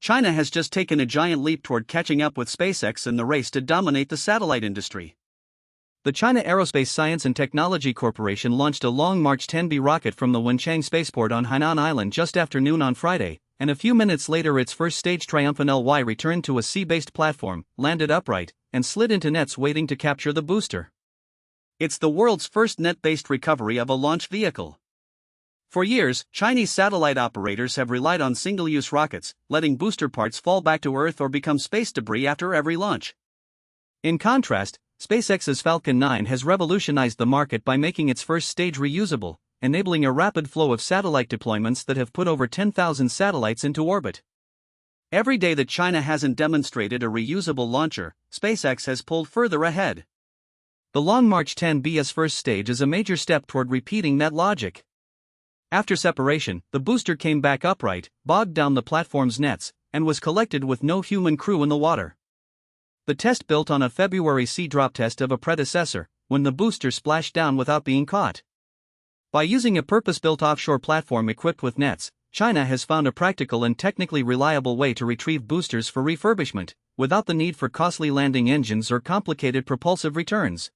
China has just taken a giant leap toward catching up with SpaceX in the race to dominate the satellite industry. The China Aerospace Science and Technology Corporation launched a Long March 10B rocket from the Wenchang spaceport on Hainan Island just after noon on Friday, and a few minutes later its first stage Triumphant LY returned to a sea-based platform, landed upright, and slid into nets waiting to capture the booster. It's the world's first net-based recovery of a launch vehicle. For years, Chinese satellite operators have relied on single-use rockets, letting booster parts fall back to Earth or become space debris after every launch. In contrast, SpaceX's Falcon 9 has revolutionized the market by making its first stage reusable, enabling a rapid flow of satellite deployments that have put over 10,000 satellites into orbit. Every day that China hasn't demonstrated a reusable launcher, SpaceX has pulled further ahead. The Long March 10B's first stage is a major step toward repeating that logic. After separation, the booster came back upright, bogged down the platform's nets, and was collected with no human crew in the water. The test built on a February sea drop test of a predecessor, when the booster splashed down without being caught. By using a purpose-built offshore platform equipped with nets, China has found a practical and technically reliable way to retrieve boosters for refurbishment, without the need for costly landing engines or complicated propulsive returns.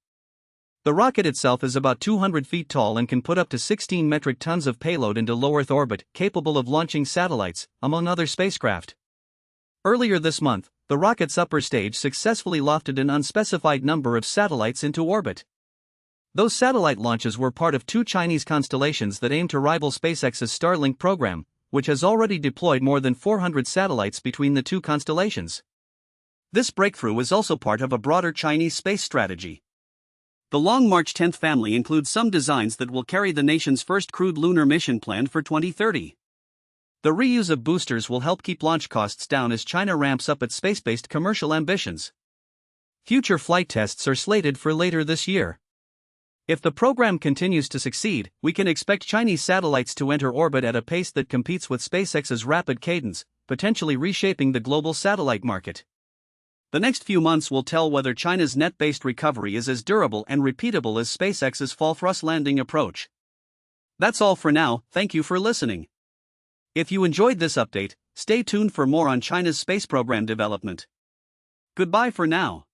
The rocket itself is about 200 feet tall and can put up to 16 metric tons of payload into low Earth orbit, capable of launching satellites, among other spacecraft. Earlier this month, the rocket's upper stage successfully lofted an unspecified number of satellites into orbit. Those satellite launches were part of two Chinese constellations that aim to rival SpaceX's Starlink program, which has already deployed more than 400 satellites between the two constellations. This breakthrough is also part of a broader Chinese space strategy. The Long March 10 family includes some designs that will carry the nation's first crewed lunar mission planned for 2030. The reuse of boosters will help keep launch costs down as China ramps up its space-based commercial ambitions. Future flight tests are slated for later this year. If the program continues to succeed, we can expect Chinese satellites to enter orbit at a pace that competes with SpaceX's rapid cadence, potentially reshaping the global satellite market. The next few months will tell whether China's net-based recovery is as durable and repeatable as SpaceX's fall-thrust landing approach. That's all for now, thank you for listening. If you enjoyed this update, stay tuned for more on China's space program development. Goodbye for now.